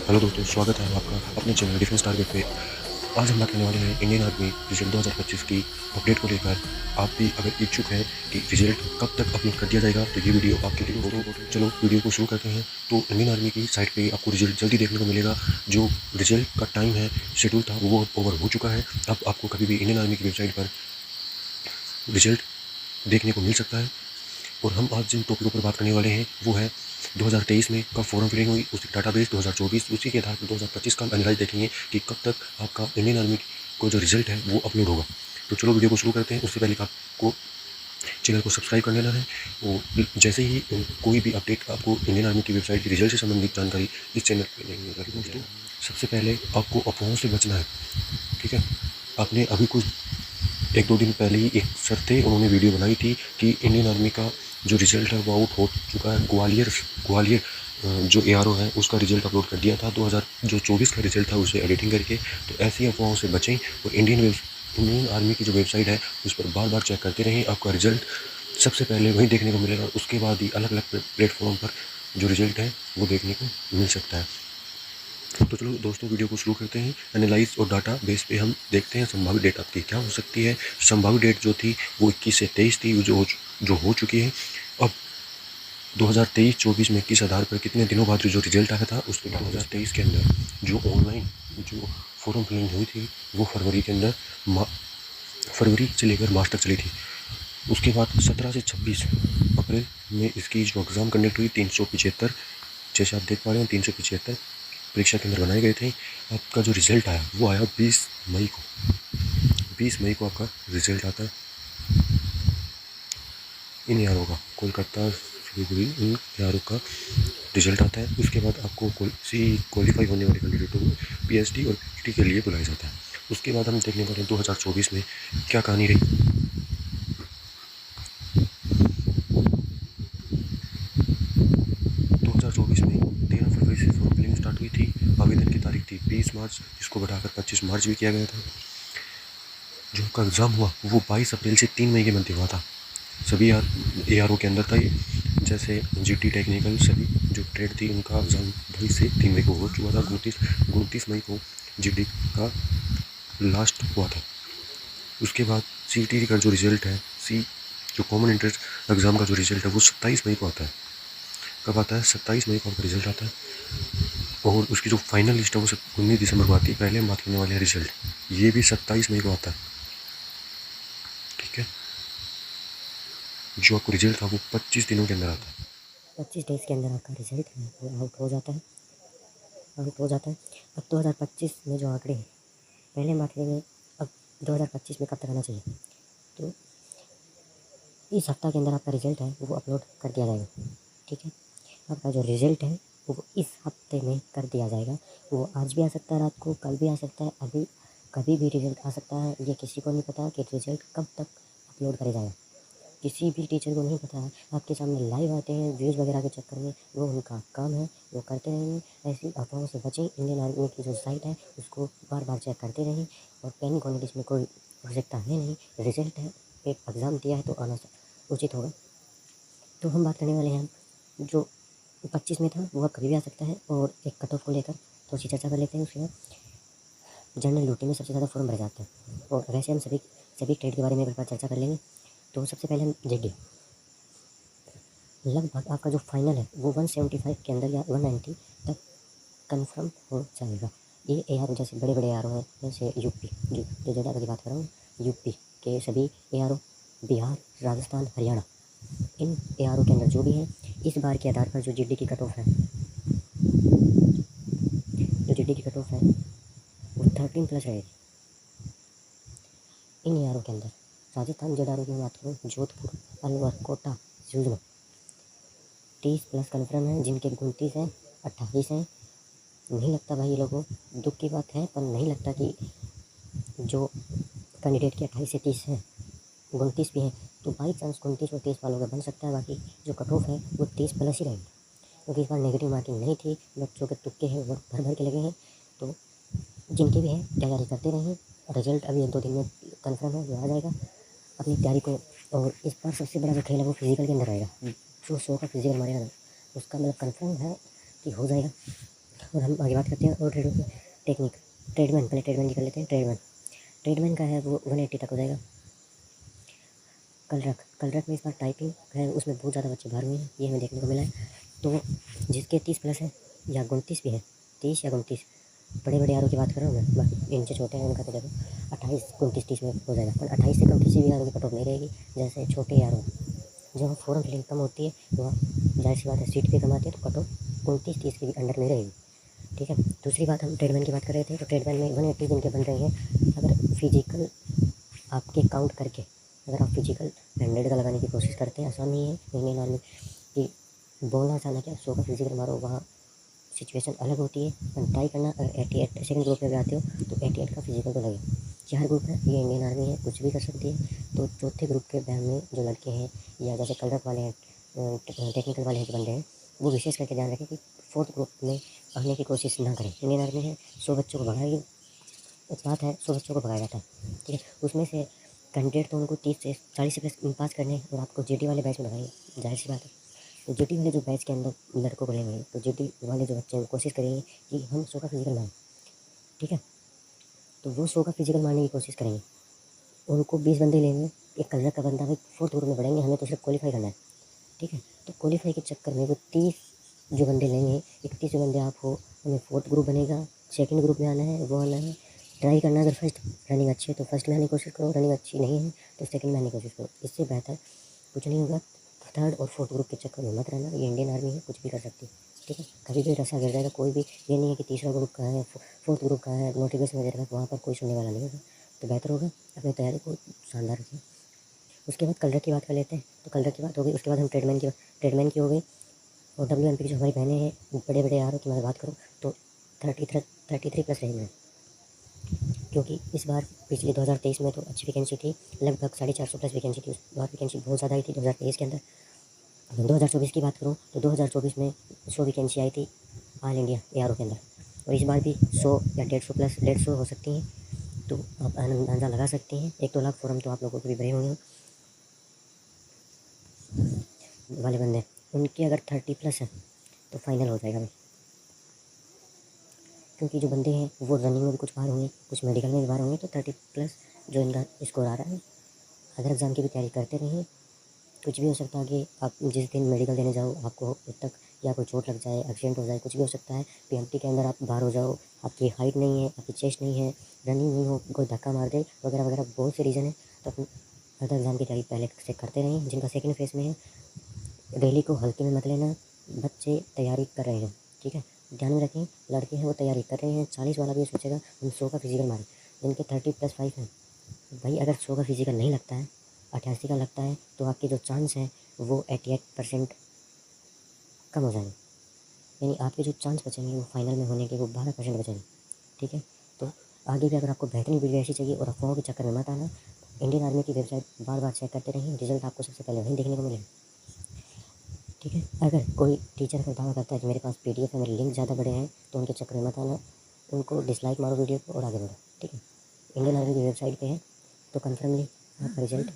Hello दोस्तों, स्वागत है आपका अपने चैनल डिफेंस टारगेट पे। आज हम बात करने वाले हैं इंडियन आर्मी रिजल्ट 2025 की अपडेट को लेकर। आप भी अगर इच्छुक हैं कि रिजल्ट कब तक अपलोड कर दिया जाएगा तो ये वीडियो आपके लिए हो। तो चलो वीडियो को शुरू करते हैं। तो इंडियन आर्मी की साइट पे आपको रिजल्ट जल्दी देखने को मिलेगा। जो रिजल्ट का टाइम है, शेड्यूल था, वो ओवर हो चुका है। अब आपको कभी भी इंडियन आर्मी की वेबसाइट पर रिजल्ट देखने को मिल सकता है। और हम आज जिन टॉपिकों पर बात करने वाले हैं वो है 2023 में कब फॉर्म फिलिंग हुई, उसकी डाटाबेस 2024, उसी के आधार पर 2025 का एनालाइज देखेंगे कि कब तक आपका इंडियन आर्मी को जो रिजल्ट है वो अपलोड होगा। तो चलो वीडियो को शुरू करते हैं। उससे पहले आपको चैनल को सब्सक्राइब कर लेना है। और जैसे ही कोई भी अपडेट आपको इंडियन आर्मी की वेबसाइट की रिजल्ट से संबंधित जानकारी इस चैनल पर नहीं मिलेगी दोस्तों। सबसे पहले आपको अफवाहों से बचना है, ठीक है। आपने अभी कुछ 1-2 दिन पहले ही एक सर थे, उन्होंने वीडियो बनाई थी कि इंडियन आर्मी का जो रिजल्ट है वो आउट हो चुका है। ग्वालियर जो एआरओ है उसका रिजल्ट अपलोड कर दिया था 2024 का रिजल्ट था, उसे एडिटिंग करके। तो ऐसी अफवाहों से बचें और इंडियन आर्मी की जो वेबसाइट है उस पर बार बार चेक करते रहें। आपका रिजल्ट सबसे पहले वहीं देखने को मिलेगा, उसके बाद ही अलग अलग प्लेटफॉर्म पर जो रिजल्ट है वो देखने को मिल सकता है। तो चलो दोस्तों वीडियो को शुरू करते हैं। एनालाइज और डाटा बेस पे हम देखते हैं संभावित डेट आपकी क्या हो सकती है। संभावित डेट जो थी वो 21 से 23 थी, जो हो चुकी है। अब 2023-24 में किस आधार पर कितने दिनों बाद जो रिजल्ट आया था, उसके 2023 के अंदर जो ऑनलाइन जो फॉर्म फिलिंग हुई थी वो फरवरी के अंदर फरवरी से लेकर मार्च तक चली थी। उसके बाद 17 से 26 अप्रैल में इसकी जो एग्ज़ाम कंडक्ट हुई 375, जैसे आप देख पा रहे हैं 375 परीक्षा केंद्र बनाए गए थे। आपका जो रिजल्ट आया वो आया 20 मई को। 20 मई को आपका रिजल्ट आता है इन यारों का, कोलकाता सिलीगुड़ी इन यारों का रिजल्ट आता है। उसके बाद आपको क्वालिफाई होने वाले कैंडिडेटों को पीएचडी और पीएचडी के लिए बुलाया जाता है। उसके बाद हम देखने वाले 2024 में क्या कहानी रही। 2024 में 13 फरवरी से फॉर्म फिलिंग स्टार्ट हुई थी। आवेदन की तारीख थी 20 मार्च, जिसको बढ़ाकर 25 मार्च भी किया गया था। जो का एग्ज़ाम हुआ वो 22 अप्रैल से 3 मई के मध्य हुआ था। सभी एआरओ के अंदर था ये, जैसे जीटी टेक्निकल सभी जो ट्रेड थी उनका एग्ज़ाम 22 से 3 मई को हो चुका था। 29 मई को जीडी का लास्ट हुआ था। उसके बाद सीटी का जो रिजल्ट है, जो कॉमन एंट्रेंस एग्ज़ाम का जो रिजल्ट है वो 27 मई को आता है। कब आता है? 27 मई को आपका रिजल्ट आता है। और उसकी जो फाइनल लिस्ट है वो 19 दिसंबर को आती है। पहले हम बात करने वाले हैं रिजल्ट, ये भी 27 मई को आता है, ठीक है। जो आपको रिजल्ट था वो 25 दिनों के अंदर आता है। 25 डेज़ के अंदर आपका रिजल्ट है वो आउट हो जाता है। अब 2025 में जो आंकड़े हैं, पहले हम बात करेंगे अब 2025 में कब तक आना चाहिए। तो इस हफ्ता के अंदर आपका रिजल्ट है वो अपलोड कर दिया जाएगा, ठीक है। आपका जो रिजल्ट है वो इस हफ्ते में कर दिया जाएगा। वो आज भी आ सकता है, रात को, कल भी आ सकता है, अभी कभी भी रिजल्ट आ सकता है। ये किसी को नहीं पता कि रिजल्ट कब तक अपलोड करें जाएगा, किसी भी टीचर को नहीं पता है। आपके सामने लाइव आते हैं व्यूज़ वगैरह के चक्कर में, वो उनका काम है, वो करते रहेंगे। ऐसी अफवाहों से बचें। इंडियन आर्मी की जो साइट है उसको बार बार चेक करते रहें और पैनिक होने की इसमें कोई आवश्यकता है नहीं। रिजल्ट है, एक एग्ज़ाम दिया है तो आना उचित होगा। तो हम बात करने वाले हैं जो 25 में था वो अब कभी भी आ सकता है। और एक कट ऑफ को लेकर थोड़ी सी चर्चा कर लेते हैं। उसके बाद जनरल ड्यूटी में सबसे ज़्यादा फॉर्म भरे जाते हैं, और वैसे हम सभी ट्रेड के बारे में एक बार चर्चा कर लेंगे। तो सबसे पहले हम जेडी, लगभग आपका जो फाइनल है वो 175 के अंदर या 190 तक कंफर्म हो जाएगा। ये एआरओ जैसे बड़े बड़े एआरओ हैं, जैसे यूपी, जो जेडा की बात कर रहा हूँ, यूपी के सभी एआरओ, बिहार, राजस्थान, हरियाणा, इन एआरओ के अंदर जो भी हैं, इस बार के आधार पर जो जीडी की कट ऑफ है, वो 13+ रहेगी। इन एआरओ के अंदर राजस्थान जेडआरओ की बात करूँ, जोधपुर, अलवर, कोटा, झुंझुनू 30+ कन्फर्म है, जिनके 29 हैं, 28 हैं। नहीं लगता भाई, ये लोगों दुख की बात है, पर नहीं लगता कि जो कैंडिडेट के 28 से 30 हैं, 29 भी हैं, तो बाई चांस 29 और 30 वालों का बन सकता है। बाकी जो कट ऑफ है वो 30+ ही रहेगी, क्योंकि इस बार नेगेटिव मार्किंग नहीं थी। बच्चों के तुक्के हैं वो भर भर के लगे हैं। तो जिनके भी हैं तैयारी करते रहें। रिजल्ट अभी 1-2 दिन में कन्फर्म है, वो आ जाएगा। अपनी तैयारी को, और इस बार सबसे बड़ा जो खेल है वो फिजिकल के अंदर रहेगा। जो 100 का फिजिकल मारेगा ना, उसका मतलब कन्फर्म है कि हो जाएगा। और हम आगे बात करते हैं और टेक्निक। ट्रेडमैन, पहले ट्रेडमैन की कर लेते हैं। ट्रेडमैन का है वो 180 तक हो जाएगा। कल रख में इस बार टाइपिंग है, उसमें बहुत ज़्यादा बच्चे भर हुए हैं, ये हमें देखने को मिला है। तो जिसके 30 प्लस है या 29 भी है, 30 या 29, बड़े बड़े आरों की बात कर रहा हूँ मैं, बाकी इनसे छोटे हैं उनका तो देखो 28, 29, 30 में हो जाएगा। पर 28 से कम किसी भी आरों की कट ऑफ नहीं रहेगी। जैसे छोटे आरों जहाँ फॉरम फिलिंग कम होती है वहाँ जाहिर सी बात है सीट भी कम आती है, तो कट ऑफ 29, 30 के भी अंडर में रहेगी। ठीक है। दूसरी बात, हम ट्रेडमैन की बात कर रहे थे, तो ट्रेडमैन में 180 दिन के बन रहे हैं। अगर फिजिकल आपके काउंट करके अगर आप फिजिकल 100 का लगाने की कोशिश करते हैं, आसान नहीं है इंडियन आर्मी की। बोलना आसान क्या, 100 का फिजिकल मारो, वहाँ सिचुएशन अलग होती है। पर ट्राई करना, अगर 88 सेकंड ग्रुप में भी आते हो तो 88 का फिजिकल तो लगे। 4 ग्रुप है, ये इंडियन आर्मी है, कुछ भी कर सकती है। तो चौथे ग्रुप के बैम में जो लड़के हैं या जैसे कलरक वाले हैं, टेक्निकल वाले जो बंदे हैं, वो विशेष करके ध्यान रखें कि 4th ग्रुप में आने की कोशिश ना करें। इंडियन आर्मी है, 100 बच्चों को भगाएगी, बात है 100 बच्चों को भगाया जाता है। ठीक है। उसमें से कैंडिडेट तो उनको 30 से 40 से प्लस पास करने हैं, और आपको जीडी वाले बैच में लगाएंगे, जाहिर सी बात है। तो जीडी वाले जो बैच के अंदर लड़कों को लेंगे, तो जीडी वाले जो बच्चे हैं वो कोशिश करेंगे कि हम 100 का फिजिकल मारें। ठीक है। तो वो 100 का फिजिकल मारने की कोशिश करेंगे, उनको 20 बंदे लेंगे, एक कलर का बंदा भाई 4th ग्रुप में बढ़ेंगे, हमें तो सिर्फ क्वालीफाई करना है। ठीक है। तो क्वालीफाई के चक्कर में वो 30 जो बंदे लेंगे, 31 जो बंदे आप हो, हमें 4th ग्रुप बनेगा, 2nd ग्रुप में आना है, वो आना है। ट्राई करना, अगर फर्स्ट रनिंग अच्छी है तो फर्स्ट में आने की कोशिश करो, रनिंग अच्छी नहीं है तो सेकंड में आने की कोशिश करो। इससे बेहतर कुछ नहीं होगा। 3rd और 4th ग्रुप के चक्कर में मत रहना। ये इंडियन आर्मी है, कुछ भी कर सकती है। ठीक है। कभी भी रसा गिर जाएगा, कोई भी ये नहीं है कि तीसरा ग्रुप कहाँ है, 4th ग्रुप कहाँ है, नोटिफिकेशन वगैरह वहाँ पर कोई सुनने वाला नहीं होगा। तो बेहतर होगा अपनी तैयारी को शानदार रखें। उसके बाद कलर की बात कर लेते हैं। तो कलर की बात हो गई, उसके बाद हम ट्रेडमैन की हो गई। और WMP की जो हमारी बहनें हैं, बड़े बड़े आर की मैं बात करूँ तो 33 प्लस रेंज में, क्योंकि इस बार पिछले 2023 में तो अच्छी वैकेंसी थी, लगभग 450 प्लस वैकेंसी थी। उस बार वैकेंसी बहुत ज़्यादा आई थी 2023 के अंदर। अगर 2024 की बात करूँ तो 2024 में 100 वैकेंसी आई थी ऑल इंडिया ARO के अंदर, और इस बार भी 100 या 150 प्लस 150 हो सकती हैं। तो आप अंदाज़ा लगा सकते हैं, 1-2 लाख फॉर्म तो आप लोगों को भी भरे होंगे वाले बंदे। उनके अगर 30 प्लस है तो फाइनल हो जाएगा भाई, क्योंकि जो बंदे हैं वो रनिंग में भी कुछ बाहर होंगे, कुछ मेडिकल में भी बाहर होंगे। तो 30 प्लस जो इनका स्कोर आ रहा है, अदर एग्ज़ाम की भी तैयारी करते रहिए। कुछ भी हो सकता है कि आप जिस दिन मेडिकल देने जाओ आपको अब तक या कोई चोट लग जाए, एक्सीडेंट हो जाए, कुछ भी हो सकता है। PMT के अंदर आप बाहर हो जाओ, आपकी हाइट नहीं है, आपकी चेस्ट नहीं है, रनिंग नहीं हो, कोई धक्का मार दे वगैरह वगैरह, बहुत से रीज़न है। तो अपनी अदर एग्ज़ाम की तैयारी पहले से करते रहें। जिनका सेकंड फेज़ में है, रैली को हल्के में मत लेना, बच्चे तैयारी कर रहे हैं। ठीक है। ध्यान में रखें, लड़के हैं वो तैयारी कर रहे हैं। 40 वाला भी सोचेगा हम 100 का फिजिकल मारें। जिनके 30 प्लस 5 हैं भाई, अगर 100 का फिजिकल नहीं लगता है, 88 का लगता है, तो आपके जो चांस हैं वो 88% कम हो जाएंगे। यानी आपके जो चांस बचेंगे वो फाइनल में होने के वो 12% बचेंगे। ठीक है। तो आगे भी अगर आपको बेहतरीन वीडियो ऐसी चाहिए और अफवाहों के चक्कर में मत आना, इंडियन आर्मी की वेबसाइट बार बार चेक करते रहें, रिजल्ट आपको सबसे पहले वहीं देखने को मिलेगा। ठीक है। अगर कोई टीचर का दावा करता है कि मेरे पास PDF है, मेरे लिंक ज़्यादा बड़े हैं, तो उनके चक्कर में मत आना, उनको डिसलाइक मारो वीडियो को और आगे बढ़ो। ठीक है। इंडियन आर्मी की वेबसाइट पे है, तो कन्फर्मली आपका रिजल्ट